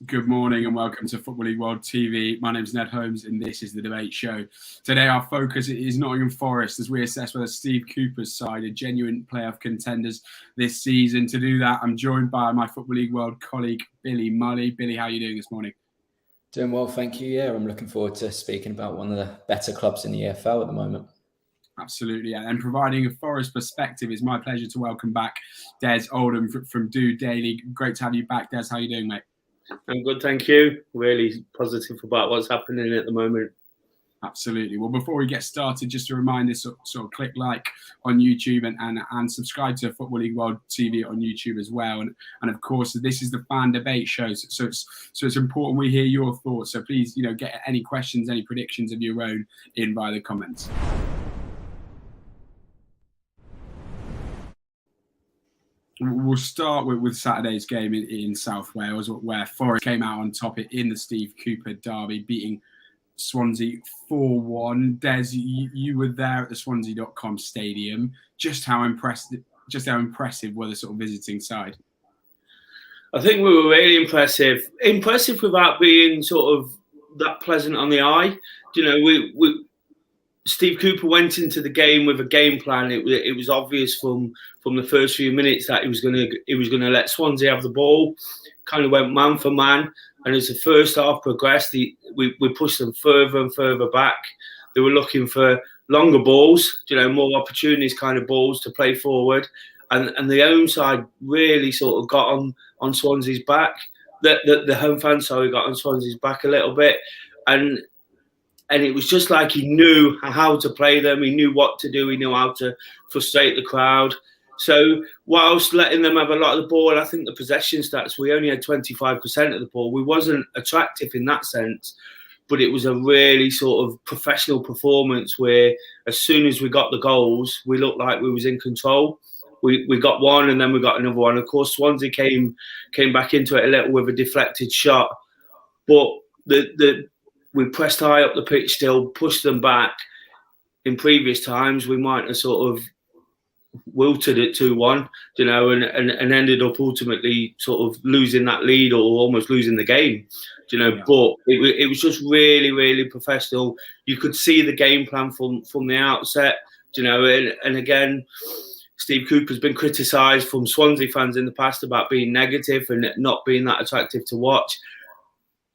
Good morning and welcome to Football League World TV. My name is Ned Holmes and this is the debate show. Today our focus is Nottingham Forest as we assess whether Steve Cooper's side are genuine playoff contenders this season. To do that, I'm joined by my Football League World colleague Billy Mulley. Billy, how are you doing this morning? Doing well, thank you. Yeah, I'm looking forward to speaking about one of the better clubs in the EFL at the moment. Absolutely, and providing a Forest perspective, it's my pleasure to welcome back Des Oldham from Do Daily. Great to have you back, Des. How are you doing, mate? I'm good, thank you. Really positive about what's happening at the moment. Absolutely. Well, before we get started, just a reminder, sort of click like on YouTube and subscribe to Football League World TV on YouTube as well. And of course, this is the fan debate show. So it's important we hear your thoughts. So please, get any questions, any predictions of your own in via the comments. We'll start with Saturday's game in South Wales, where Forest came out on top in the Steve Cooper Derby, beating Swansea 4-1. Des, you were there at the Swansea.com stadium. Just how impressive were the sort of visiting side? I think we were really impressive. Impressive without being sort of that pleasant on the eye. Steve Cooper went into the game with a game plan. It was obvious from the first few minutes that he was going to let Swansea have the ball. Kind of went man for man, and as the first half progressed, we pushed them further and further back. They were looking for longer balls, more opportunities, kind of balls to play forward, and the home side really sort of got on Swansea's back. The home fan, got on Swansea's back a little bit, and it was just like he knew how to play them. He knew what to do. He knew how to frustrate the crowd. So whilst letting them have a lot of the ball, I think the possession stats, we only had 25% of the ball. We wasn't attractive in that sense, but it was a really sort of professional performance where as soon as we got the goals, we looked like we was in control. We got one and then we got another one. Of course, Swansea came back into it a little with a deflected shot, but we pressed high up the pitch still, pushed them back. In previous times, we might have sort of wilted it 2-1, and ended up ultimately sort of losing that lead or almost losing the game, Yeah. But it was just really, really professional. You could see the game plan from the outset, and again, Steve Cooper's been criticised from Swansea fans in the past about being negative and not being that attractive to watch.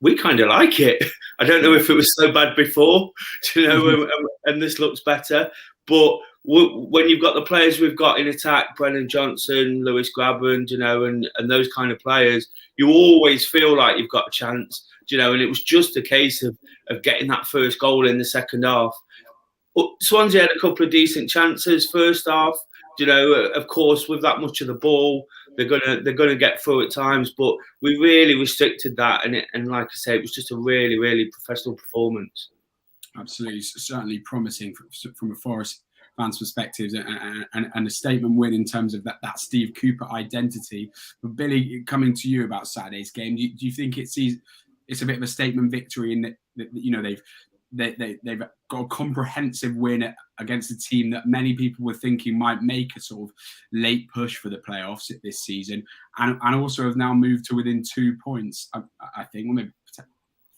We kind of like it. I don't know if it was so bad before, and this looks better. But when you've got the players we've got in attack, Brennan Johnson, Lewis Grabban, and those kind of players, you always feel like you've got a chance, and it was just a case of getting that first goal in the second half. But Swansea had a couple of decent chances first half. Of course, with that much of the ball, they're gonna get through at times, but we really restricted that, and like I say, it was just a really, really professional performance. Absolutely, certainly promising from a Forest fans' perspective, and a statement win in terms of that Steve Cooper identity. But Billy, coming to you about Saturday's game, do you think it's a bit of a statement victory in that they've got a comprehensive win against a team that many people were thinking might make a sort of late push for the playoffs this season, and also have now moved to within 2 points, I think, well, maybe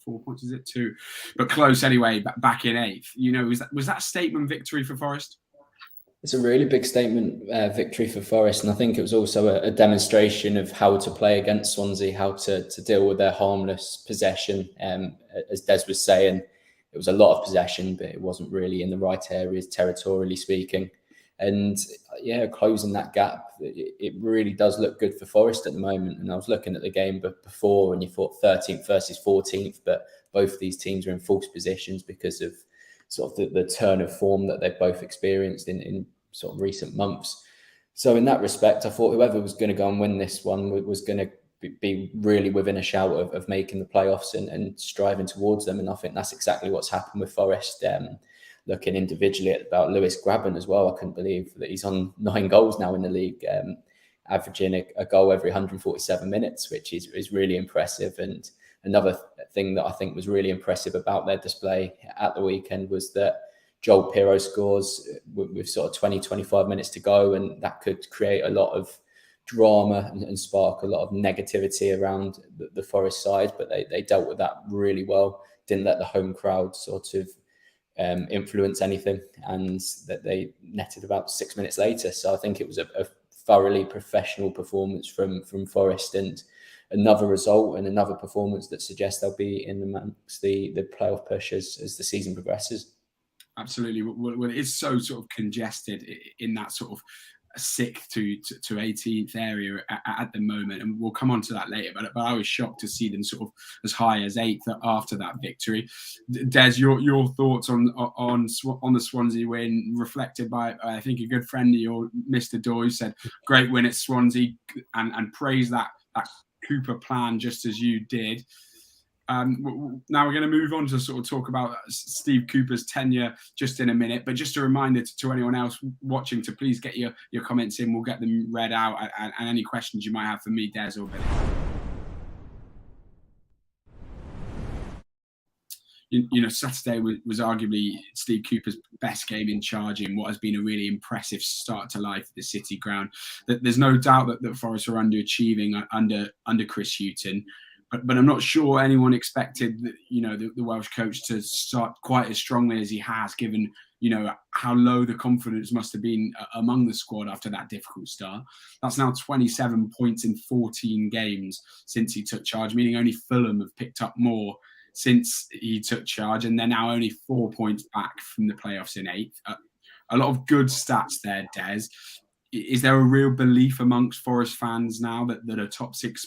4 points, is it 2? But close anyway, back in 8th. Was that a statement victory for Forest? It's a really big statement victory for Forest, and I think it was also a demonstration of how to play against Swansea, how to deal with their harmless possession. As Des was saying, it was a lot of possession, but it wasn't really in the right areas, territorially speaking. And yeah, closing that gap, it really does look good for Forest at the moment. And I was looking at the game before, and you thought 13th versus 14th, but both of these teams are in false positions because of sort of the turn of form that they've both experienced in sort of recent months. So in that respect, I thought whoever was going to go and win this one was going to be really within a shout of making the playoffs and striving towards them. And I think that's exactly what's happened with Forest. Looking individually at about Lewis Grabban as well, I couldn't believe that he's on 9 goals now in the league, averaging a goal every 147 minutes, which is really impressive. And another thing that I think was really impressive about their display at the weekend was that Joel Pirro scores with sort of 20, 25 minutes to go, and that could create a lot of drama and spark a lot of negativity around the Forest side, but they dealt with that really well. Didn't let the home crowd sort of influence anything, and that they netted about 6 minutes later. So I think it was a thoroughly professional performance from Forest, and another result and another performance that suggests they'll be in amongst the playoff push as the season progresses. Absolutely. Well, it is so sort of congested in that sort of 6th to 18th area at the moment, and we'll come on to that later. But I was shocked to see them sort of as high as 8th after that victory. Des, your thoughts on the Swansea win, reflected by I think a good friend of yours, Mr. Doyle, said great win at Swansea, and praised that Cooper plan just as you did. Now we're going to move on to sort of talk about Steve Cooper's tenure just in a minute, but just a reminder to anyone else watching to please get your comments in. We'll get them read out, and any questions you might have for me, Des, or Billy. You know, Saturday was arguably Steve Cooper's best game in charge in what has been a really impressive start to life at the City Ground. There's no doubt that Forest are underachieving under Chris Hughton. But I'm not sure anyone expected, the Welsh coach to start quite as strongly as he has, given, how low the confidence must have been among the squad after that difficult start. That's now 27 points in 14 games since he took charge, meaning only Fulham have picked up more since he took charge, and they're now only 4 points back from the playoffs in 8th. A lot of good stats there, Des. Is there a real belief amongst Forest fans now that a top 6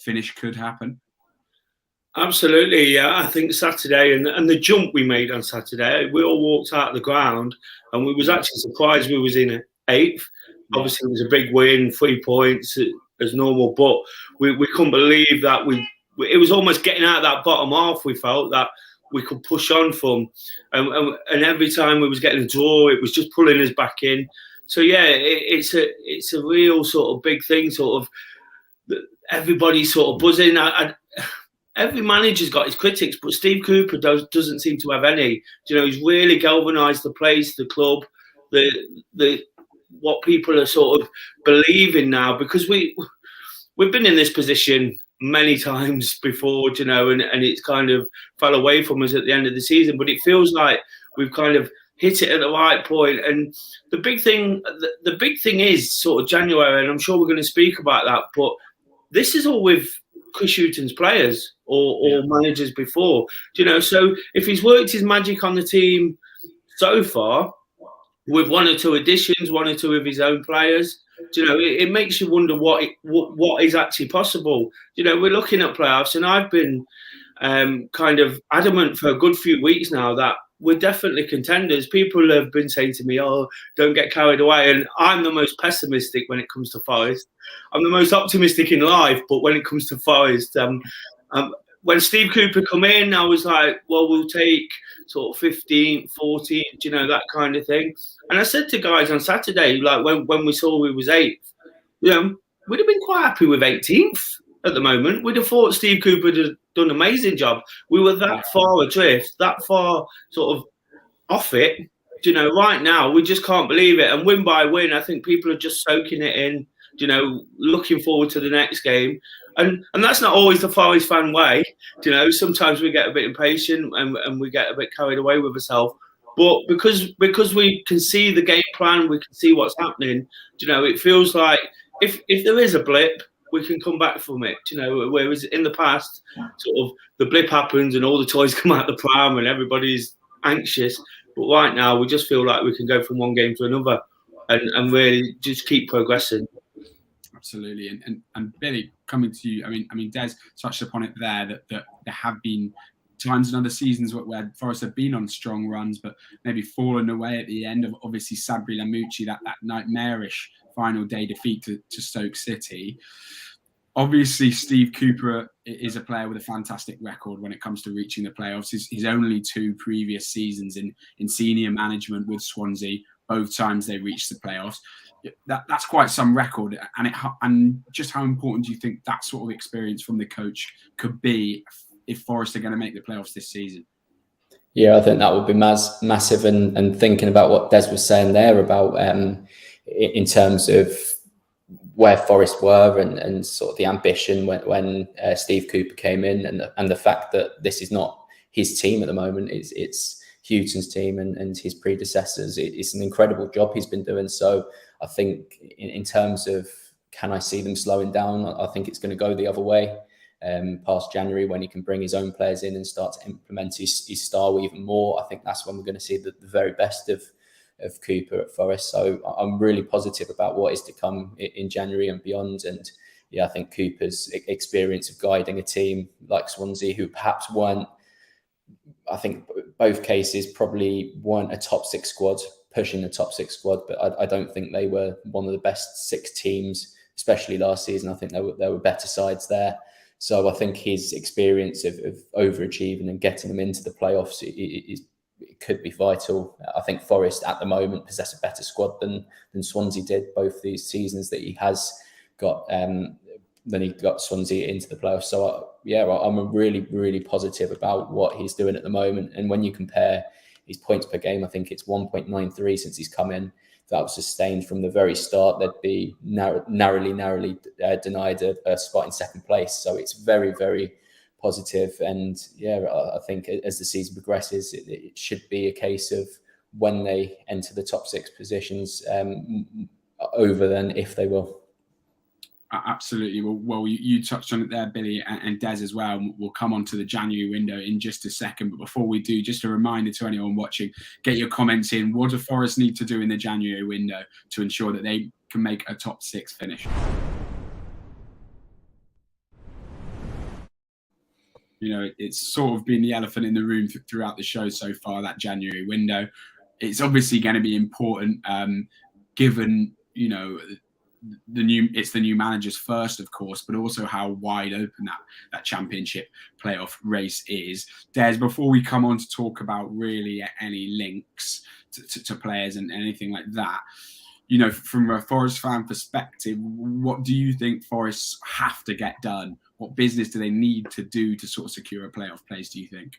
finish could happen? Absolutely, yeah. I think Saturday and the jump we made on Saturday, we all walked out of the ground and we was actually surprised we was in 8th. Obviously, it was a big win, 3 points as normal, but we couldn't believe that it was almost getting out of that bottom half. We felt that we could push on from, and every time we was getting a draw, it was just pulling us back in. So yeah, it's a real sort of big thing. Sort of everybody sort of buzzing. Every manager's got his critics, but Steve Cooper doesn't seem to have any. He's really galvanised the place, the club, the what people are sort of believing now, because we've been in this position many times before, and it's kind of fell away from us at the end of the season. But it feels like we've kind of hit it at the right point. And the big thing is sort of January, and I'm sure we're going to speak about that. But this is all with Chris Hughton's players or managers before, So if he's worked his magic on the team so far with 1 or 2 additions, 1 or 2 of his own players, it makes you wonder what is actually possible. We're looking at playoffs, and I've been kind of adamant for a good few weeks now that we're definitely contenders. People have been saying to me, "Oh, don't get carried away." And I'm the most pessimistic when it comes to Forest. I'm the most optimistic in life, but when it comes to Forest, when Steve Cooper come in, I was like, well, we'll take sort of 15, 14, that kind of thing. And I said to guys on Saturday, like when we saw we was 8th, we'd have been quite happy with 18th at the moment. We'd have thought Steve Cooper had done an amazing job. We were that far adrift, that far sort of off it. Right now, we just can't believe it. And win by win, I think people are just soaking it in, looking forward to the next game. And that's not always the Forest fan way. Sometimes we get a bit impatient and we get a bit carried away with ourselves. But because we can see the game plan, we can see what's happening, it feels like if there is a blip, we can come back from it. Whereas in the past, sort of the blip happens and all the toys come out the pram and everybody's anxious. But right now, we just feel like we can go from one game to another and really just keep progressing. Absolutely. And Billy, coming to you, I mean, Des touched upon it there, that there have been times in other seasons where Forest have been on strong runs, but maybe fallen away at the end of, obviously, Sabri Lamouchi, that nightmarish final day defeat to Stoke City. Obviously, Steve Cooper is a player with a fantastic record when it comes to reaching the playoffs. His only 2 previous seasons in senior management with Swansea, both times they reached the playoffs. That's quite some record, and just how important do you think that sort of experience from the coach could be if Forest are going to make the playoffs this season? Yeah, I think that would be massive. And thinking about what Des was saying there about in terms of where Forest were and sort of the ambition when Steve Cooper came in, and the fact that this is not his team at the moment, it's Houghton's team and his predecessors. It's an incredible job he's been doing. So I think in terms of, can I see them slowing down? I think it's going to go the other way past January, when he can bring his own players in and start to implement his style even more. I think that's when we're going to see the very best of Cooper at Forest. So I'm really positive about what is to come in January and beyond. And yeah, I think Cooper's experience of guiding a team like Swansea, who perhaps weren't, I think both cases probably weren't a top 6 squad, pushing the top 6 squad, but I don't think they were one of the best 6 teams, especially last season. I think there were better sides there. So I think his experience of overachieving and getting them into the playoffs it could be vital. I think Forest at the moment possess a better squad than Swansea did both these seasons that he has got. Then he got Swansea into the playoffs. So I'm really, really positive about what he's doing at the moment. And when you compare his points per game, I think it's 1.93 since he's come in. If that was sustained from the very start, they'd be narrowly denied a spot in second place. So it's very, very positive. And yeah, I think as the season progresses, it should be a case of when they enter the top 6 positions over than if they will. Absolutely. Well, you touched on it there, Billy and Des as well. We'll come on to the January window in just a second. But before we do, just a reminder to anyone watching, get your comments in. What do Forest need to do in the January window to ensure that they can make a top 6 finish? You know, it's sort of been the elephant in the room throughout the show so far, that January window. It's obviously going to be important given, you know, it's the new managers first, of course, but also how wide open that championship playoff race is. Des, before we come on to talk about really any links to players and anything like that, you know, from a Forest fan perspective, what do you think Forest have to get done? What business do they need to do to sort of secure a playoff place, do you think?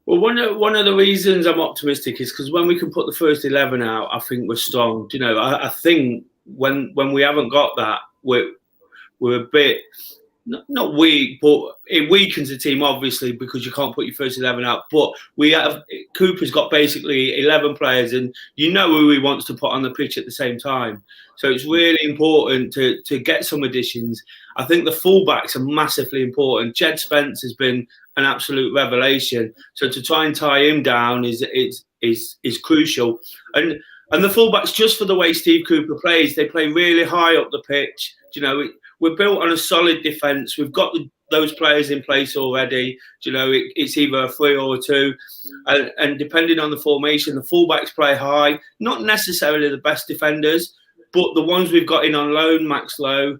Well, one of the reasons I'm optimistic is because when we can put the first 11 out, I think we're strong. You know, I think when we haven't got that, we're a bit not weak, but it weakens the team obviously because you can't put your first 11 out. But Cooper's got basically 11 players, and you know who he wants to put on the pitch at the same time. So it's really important to get some additions. I think the fullbacks are massively important. Jed Spence has been an absolute revelation. So to try and tie him down is crucial. And the fullbacks, just for the way Steve Cooper plays, they play really high up the pitch. You know, we're built on a solid defence. We've got those players in place already. You know, it's either a 3 or a 2. And depending on the formation, the fullbacks play high. Not necessarily the best defenders, but the ones we've got in on loan, Max Lowe,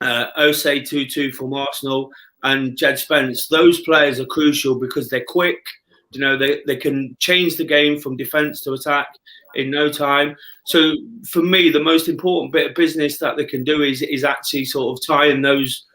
Osei Tutu from Arsenal, and Jed Spence, those players are crucial because they're quick. You know, they can change the game from defence to attack in no time. So for me, the most important bit of business that they can do is actually sort of tying those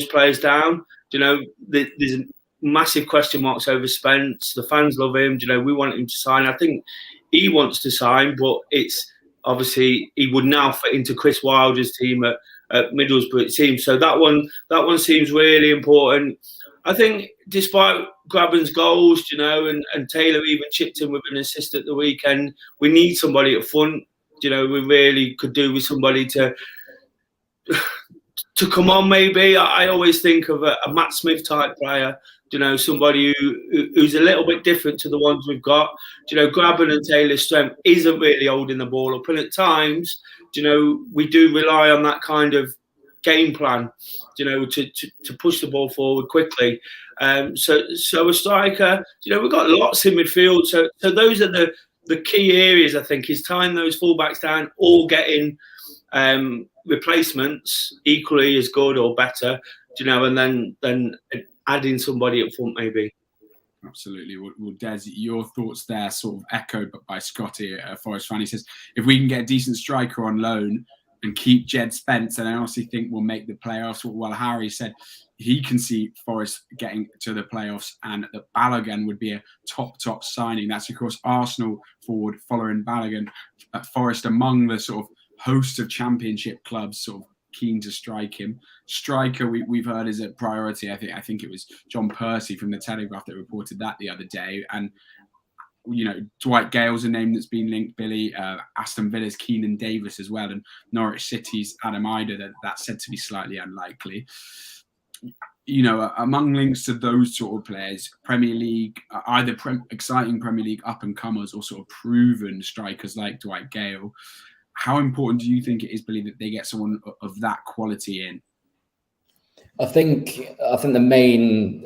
players down. You know, there's massive question marks over Spence. The fans love him. You know, we want him to sign. I think he wants to sign, but it's obviously he would now fit into Chris Wilder's team at Middlesbrough, it seems. So that one seems really important. I think despite Graben's goals, you know, and Taylor even chipped in with an assist at the weekend, we need somebody up front. You know, we really could do with somebody to come on maybe. I always think of a Matt Smith type player, you know, somebody who's a little bit different to the ones we've got. You know, Graben and Taylor's strength isn't really holding the ball up. And at times, you know, we do rely on that kind of game plan, you know, to push the ball forward quickly. So a striker, you know, we've got lots in midfield. So those are the key areas, I think, is tying those fullbacks down or getting replacements equally as good or better, you know, and then adding somebody up front maybe. Absolutely. Well, Des, your thoughts there sort of echoed by Scotty, a Forest fan. He says, if we can get a decent striker on loan and keep Jed Spence, and I honestly think we'll make the playoffs. Well, Harry said he can see Forest getting to the playoffs and that Balogun would be a top signing. That's, of course, Arsenal forward following Balogun. Forest among the sort of host of championship clubs sort of keen to strike him. Striker, we've heard is a priority. I think it was John Percy from the Telegraph that reported that the other day. And Dwight Gale's a name that's been linked, Billy. Aston Villa's Keenan Davis as well, and Norwich City's Adam Idah, that's said to be slightly unlikely. Among links to those sort of players, Premier League, either exciting Premier League up-and-comers or sort of proven strikers like Dwight Gale, how important do you think it is, Billy, that they get someone of that quality in? I think the main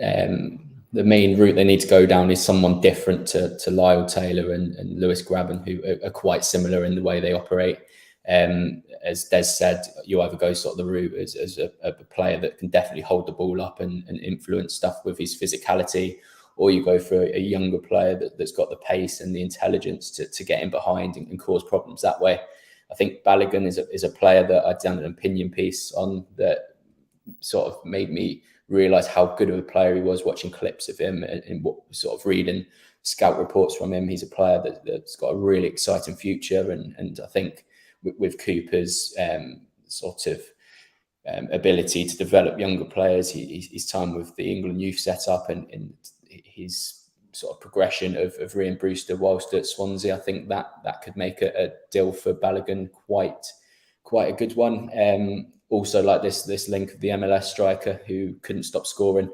route they need to go down is someone different to Lyle Taylor and Lewis Grabban, who are quite similar in the way they operate. As Des said, you either go sort of the route as a player that can definitely hold the ball up and influence stuff with his physicality, or you go for a younger player that's got the pace and the intelligence to get in behind and cause problems that way. I think Balogun is a player that I'd done an opinion piece on that sort of made me realise how good of a player he was watching clips of him and what sort of reading scout reports from him. He's a player that's got a really exciting future, and I think with Cooper's ability to develop younger players, his time with the England youth setup and his sort of progression of Rhian Brewster whilst at Swansea, I think that could make a deal for Balogun quite a good one. Also, like this link of the MLS striker who couldn't stop scoring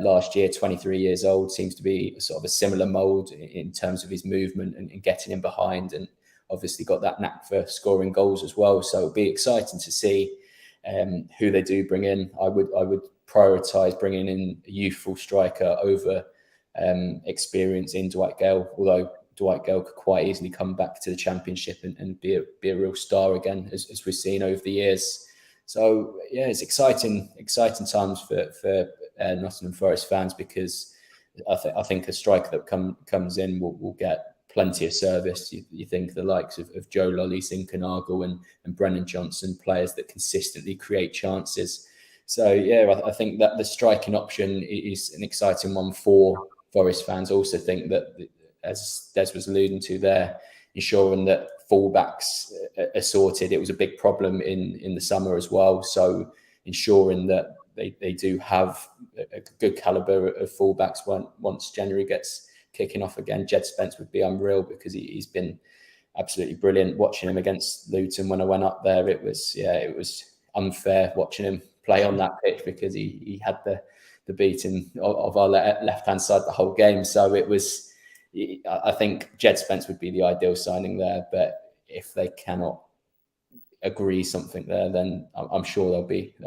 last year, 23 years old, seems to be sort of a similar mould in terms of his movement and getting in behind, and obviously got that knack for scoring goals as well. So it'll be exciting to see who they do bring in. I would prioritise bringing in a youthful striker over experience in Dwight Gale, although Dwight Gale could quite easily come back to the Championship and be a real star again, as we've seen over the years. So yeah, it's exciting times for Nottingham Forest fans, because I think a striker that comes in will get plenty of service. You think the likes of Joe Lolly, Sinkernagel and Brennan Johnson, players that consistently create chances. So yeah, I think that the striking option is an exciting one for Forest fans. I also think that, as Des was alluding to there, ensuring that fullbacks are sorted. It was a big problem in the summer as well. So ensuring that they do have a good calibre of fullbacks once January gets kicking off again. Jed Spence would be unreal, because he's been absolutely brilliant. Watching him against Luton when I went up there, it was unfair watching him play on that pitch, because he had the beating of our left-hand side the whole game. So it was, I think Jed Spence would be the ideal signing there, but if they cannot agree something there, then I'm sure they'll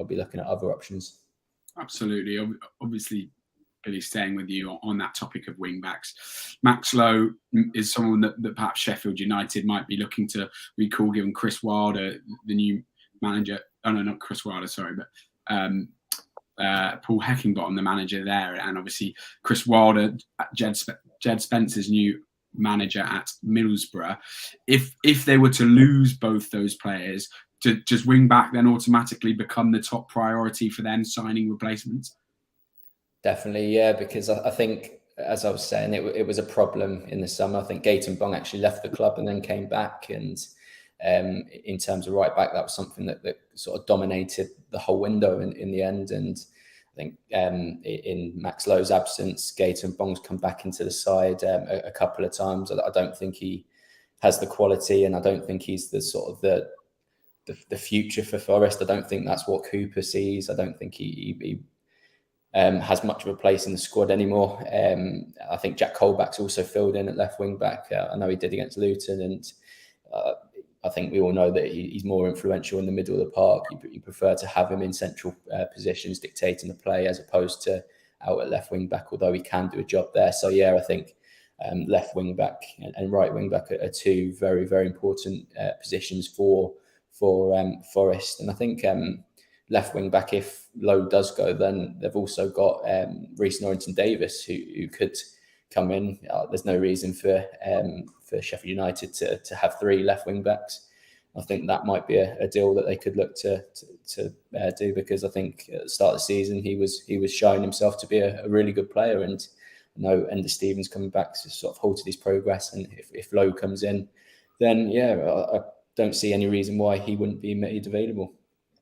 be looking at other options. Absolutely. Obviously, Billy, staying with you on that topic of wing-backs, Max Lowe is someone that perhaps Sheffield United might be looking to recall, given Chris Wilder, the new manager. Oh no, not Chris Wilder, sorry, but Paul Heckingbottom, the manager there, and obviously Chris Wilder, Jed Spence's new manager at Middlesbrough. If they were to lose both those players, does wing back then automatically become the top priority for them signing replacements? Definitely, yeah, because I think, as I was saying, it was a problem in the summer. I think Gaten Bong actually left the club and then came back, and in terms of right back, that was something that sort of dominated the whole window in the end. And I think in Max Lowe's absence, Gaten Bong's come back into the side a couple of times. I don't think he has the quality, and I don't think he's the sort of the future for Forest. I don't think that's what Cooper sees. I don't think he has much of a place in the squad anymore. I think Jack Colback's also filled in at left wing back. I know he did against Luton, and I think we all know that he's more influential in the middle of the park. You prefer to have him in central positions dictating the play, as opposed to out at left wing back, although he can do a job there. So yeah, I think left wing back and right wing back are two very, very important positions for Forest. And I think left wing back, if Lowe does go, then they've also got Reece Norrington-Davis who could come in. There's no reason for Sheffield United to have three left wing backs. I think that might be a deal that they could look to do, because I think at the start of the season he was showing himself to be a really good player, and I know Ender Stevens coming back to sort of halted his progress. And if Lowe comes in, then yeah, don't see any reason why he wouldn't be made available.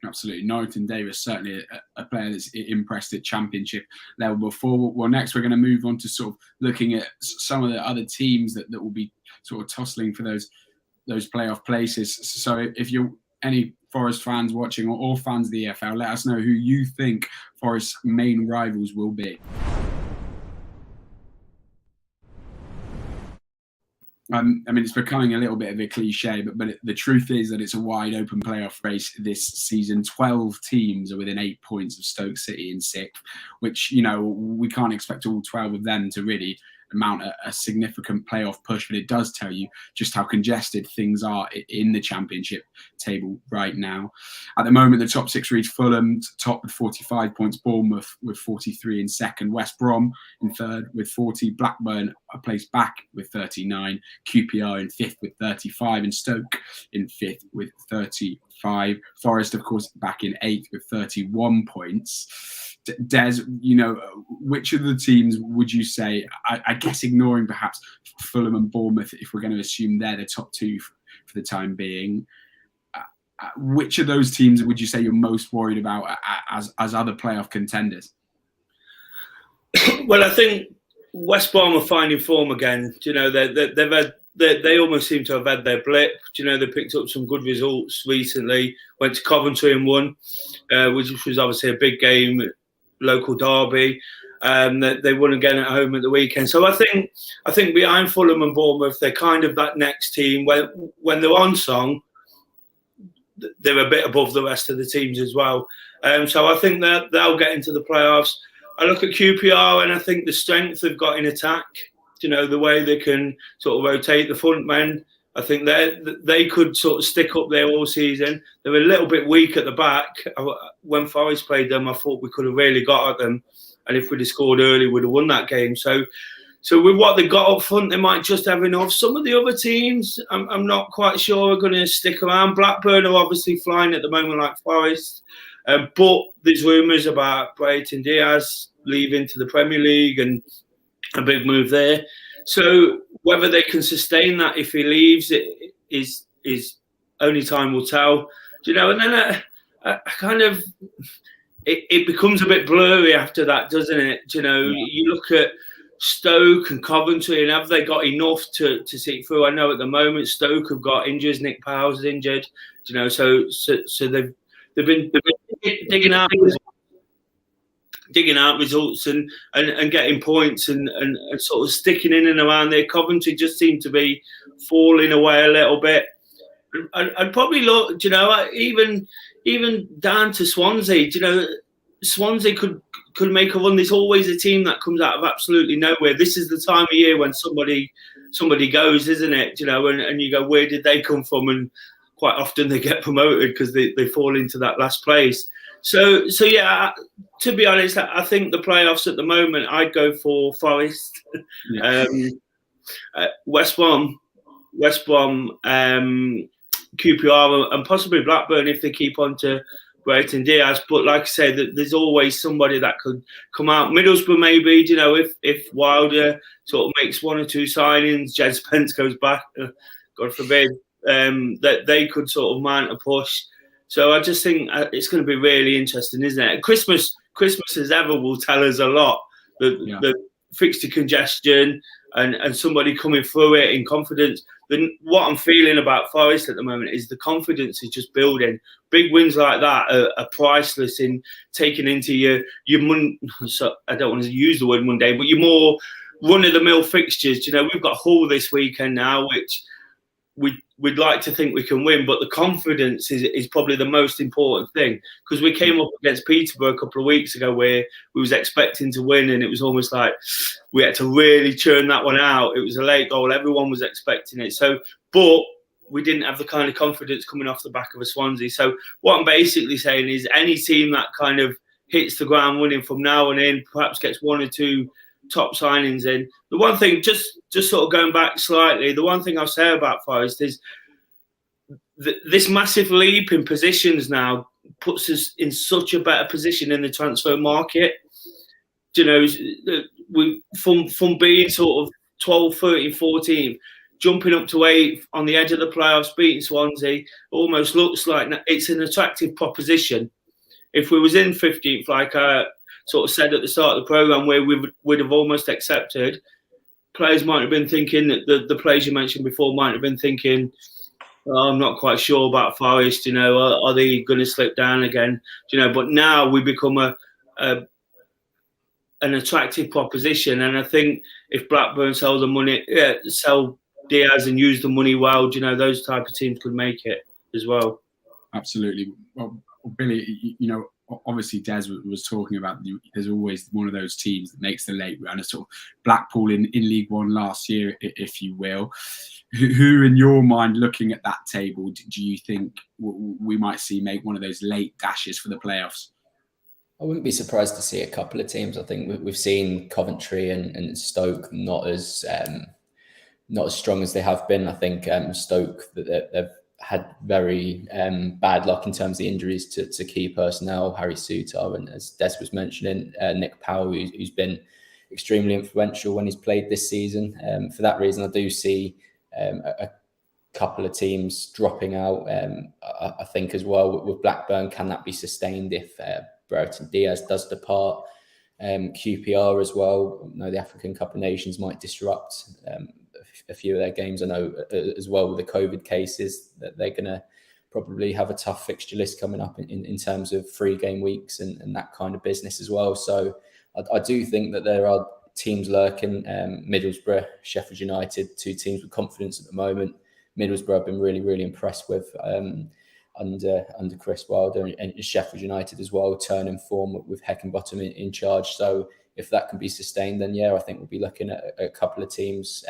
Absolutely. Norrington Davis, certainly a player that's impressed at championship level before. Well, next we're going to move on to sort of looking at some of the other teams that will be sort of tussling for those playoff places. So if you're any Forest fans watching or fans of the EFL, let us know who you think Forest's main rivals will be. I mean, it's becoming a little bit of a cliche, but the truth is that it's a wide open playoff race this season. 12 teams are within 8 points of Stoke City in 6th, which, we can't expect all 12 of them to really mount a significant playoff push, but it does tell you just how congested things are in the championship table right now. At the moment, the top 6 reads Fulham top with 45 points, Bournemouth with 43 in second, West Brom in third with 40, Blackburn a place back with 39, QPR in 5th with 35, and Stoke in 5th with 35. Forest, of course, back in 8th with 31 points. Des, which of the teams would you say, I guess ignoring perhaps Fulham and Bournemouth, if we're going to assume they're the top 2 for the time being, which of those teams would you say you're most worried about as other playoff contenders? Well, I think West Brom are finding form again. They almost seem to have had their blip. They picked up some good results recently. Went to Coventry and won, which was obviously a big game, local derby. They won again at home at the weekend. So I think behind Fulham and Bournemouth, they're kind of that next team. When they're on song, they're a bit above the rest of the teams as well. So I think that they'll get into the playoffs. I look at QPR and I think the strength they've got in attack, the way they can sort of rotate the front men, I think they could sort of stick up there all season. They were a little bit weak at the back. When Forest played them, I thought we could have really got at them. And if we'd have scored early, we'd have won that game. So with what they got up front, they might just have enough. Some of the other teams, I'm not quite sure are going to stick around. Blackburn are obviously flying at the moment like Forest. But there's rumours about Brayton Diaz leaving to the Premier League and a big move there. So whether they can sustain that if he leaves, it is only time will tell. And then it becomes a bit blurry after that, doesn't it? You look at Stoke and Coventry, and have they got enough to see it through? I know at the moment Stoke have got injuries. Nick Powell's injured. So they've been digging out results and getting points and sort of sticking in and around there. Coventry just seem to be falling away a little bit. I'd probably look, even down to Swansea. Swansea could make a run. There's always a team that comes out of absolutely nowhere. This is the time of year when somebody goes, isn't it? And you go, where did they come from? And quite often they get promoted because they fall into that last place. So yeah, to be honest, I think the playoffs at the moment, I'd go for Forest, West Brom, QPR, and possibly Blackburn if they keep on to Brayton Diaz. But like I said, there's always somebody that could come out. Middlesbrough maybe, if Wilder sort of makes 1 or 2 signings, Jed Spence goes back, God forbid, that they could sort of mount a push. So I just think it's going to be really interesting, isn't it? Christmas as ever will tell us a lot. The fixture congestion and somebody coming through it in confidence. What I'm feeling about Forest at the moment is the confidence is just building. Big wins like that are priceless in taking into your so I don't want to use the word Monday, but your more run-of-the-mill fixtures. We've got Hull this weekend now, which we'd like to think we can win, but the confidence is probably the most important thing, because we came up against Peterborough a couple of weeks ago where we was expecting to win, and it was almost like we had to really churn that one out. It was a late goal. Everyone was expecting it. But we didn't have the kind of confidence coming off the back of a Swansea. So what I'm basically saying is any team that kind of hits the ground running from now on in, perhaps gets 1 or 2 top signings in. The one thing, just sort of going back slightly, the one thing I'll say about Forest is this massive leap in positions now puts us in such a better position in the transfer market. We from being sort of 12, 13, 14 jumping up to 8th on the edge of the playoffs, beating Swansea, almost looks like it's an attractive proposition. If we was in 15th, like I sort of said at the start of the programme, where we would have almost accepted, players might have been thinking, the players you mentioned before might have been thinking, oh, I'm not quite sure about Forest, are they going to slip down again? But now we become an attractive proposition. And I think if Blackburn sell sell Diaz and use the money well, those type of teams could make it as well. Absolutely. Well, Billy, obviously Des was talking about there's always one of those teams that makes the late run, a sort of Blackpool in League One last year, if you will. Who in your mind, looking at that table, do you think we might see make one of those late dashes for the playoffs? I wouldn't be surprised to see a couple of teams. I think we've seen Coventry and Stoke not as strong as they have been. I think Stoke, they've had very bad luck in terms of the injuries to key personnel, Harry Souttar, and as Des was mentioning, Nick Powell, who's been extremely influential when he's played this season. For that reason, I do see a couple of teams dropping out. I think as well with Blackburn, can that be sustained if Brereton Diaz does depart? QPR as well. I know the African Cup of Nations might disrupt a few of their games. I know as well with the COVID cases that they're going to probably have a tough fixture list coming up in terms of 3 game weeks and that kind of business as well. So I do think that there are teams lurking. Middlesbrough, Sheffield United, 2 teams with confidence at the moment. Middlesbrough I've been really, really impressed with under Chris Wilder, and Sheffield United as well, turning form with Heckingbottom in charge. So if that can be sustained, then I think we'll be looking at a couple of teams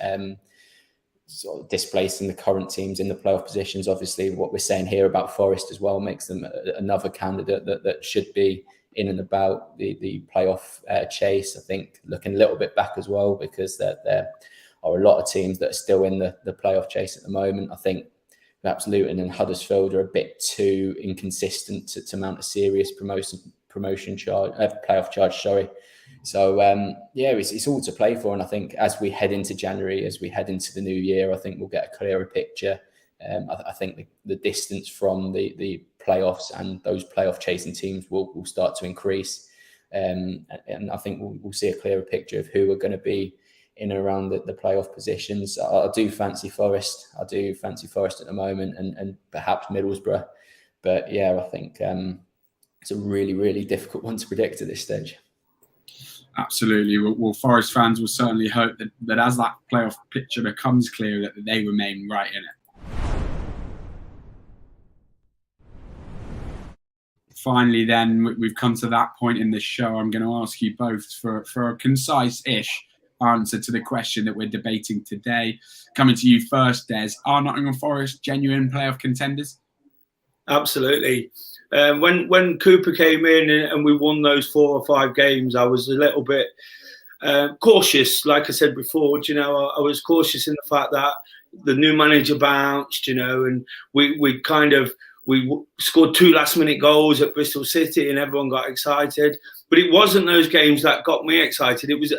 sort of displacing the current teams in the playoff positions. Obviously, what we're saying here about Forest as well makes them another candidate that should be in and about the playoff chase. I think looking a little bit back as well, because there are a lot of teams that are still in the playoff chase at the moment. I think perhaps Luton and Huddersfield are a bit too inconsistent to mount a serious promotion charge, playoff charge. So it's all to play for, and I think as we head into January, as we head into the new year, I think we'll get a clearer picture. I think the distance from the playoffs and those playoff chasing teams will start to increase, and I think we'll see a clearer picture of who are going to be in and around the playoff positions. I do fancy Forest. at the moment, and perhaps Middlesbrough. But I think it's a really, really difficult one to predict at this stage. Absolutely. Well, Forest fans will certainly hope that as that playoff picture becomes clear, that they remain right in it. Finally, then, we've come to that point in the show. I'm going to ask you both for a concise-ish answer to the question that we're debating today. Coming to you first, Des. Are Nottingham Forest genuine playoff contenders? Absolutely. When Cooper came in and we won those 4 or 5 games, I was a little bit cautious. Like I said before, I was cautious in the fact that the new manager bounced, and we scored 2 last-minute goals at Bristol City, and everyone got excited. But it wasn't those games that got me excited. It was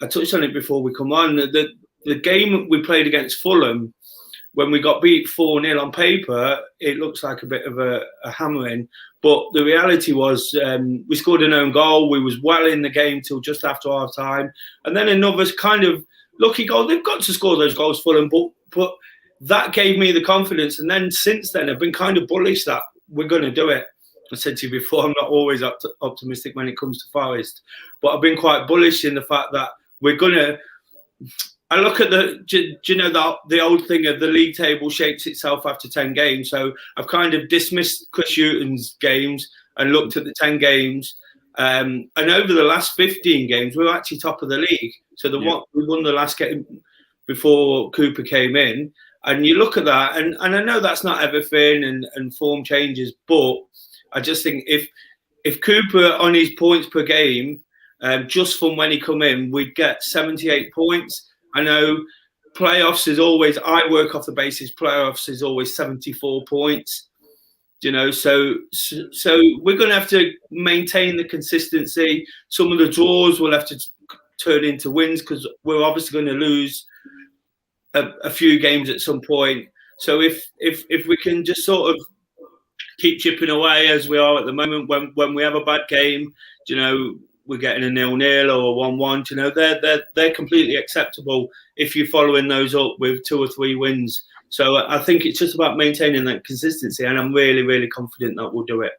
I touched on it before we come on. The game we played against Fulham, when we got beat 4-0 on paper, it looks like a bit of a hammering. But the reality was we scored an own goal. We was well in the game till just after half time. And then another kind of lucky goal. They've got to score those goals, Fulham. But that gave me the confidence. And then since then, I've been kind of bullish that we're going to do it. I said to you before, I'm not always optimistic when it comes to Forest. But I've been quite bullish in the fact that we're going to... I look at the old thing of the league table shapes itself after 10 games. So I've kind of dismissed Chris Hughton's games and looked at the 10 games. And over the last 15 games, we were actually top of the league. So we won the last game before Cooper came in. And you look at that, and I know that's not everything and form changes, but I just think if Cooper on his points per game, just from when he come in, we'd get 78 points. I know playoffs is always, I work off the basis playoffs is always 74 points, so we're going to have to maintain the consistency. Some of the draws will have to turn into wins because we're obviously going to lose a few games at some point. So if we can just sort of keep chipping away as we are at the moment, when we have a bad game, you know, we're getting a 0-0 or a 1-1. You know, they're completely acceptable if you're following those up with 2 or 3 wins. So I think it's just about maintaining that consistency, and I'm really, really confident that we'll do it.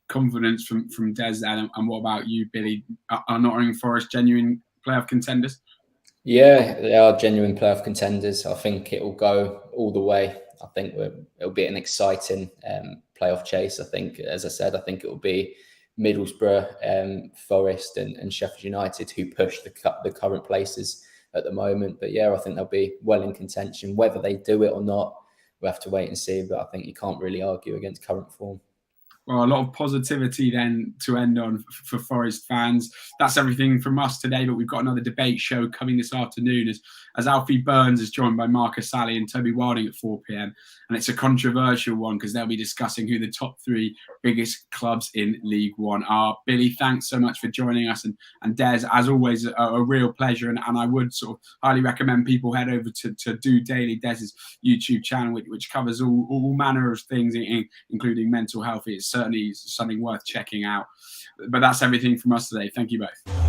Confidence from Des then, and what about you, Billy? Are Nottingham Forest genuine playoff contenders? Yeah, they are genuine playoff contenders. I think it will go all the way. I think it'll be an exciting playoff chase. I think, as I said, I think it will be Middlesbrough, Forest and Sheffield United who push the current places at the moment. But yeah, I think they'll be well in contention. Whether they do it or not, we'll have to wait and see. But I think you can't really argue against current form. Well, a lot of positivity then to end on for Forest fans. That's everything from us today, but we've got another debate show coming this afternoon as Alfie Burns is joined by Marcus Sally and Toby Wilding at 4 p.m. And it's a controversial one because they'll be discussing who the top 3 biggest clubs in League One are. Billy, thanks so much for joining us. And Des, as always, a real pleasure. And I would sort of highly recommend people head over to Do Daily, Des's YouTube channel, which covers all manner of things, including mental health. It's certainly something worth checking out. But that's everything from us today. Thank you both.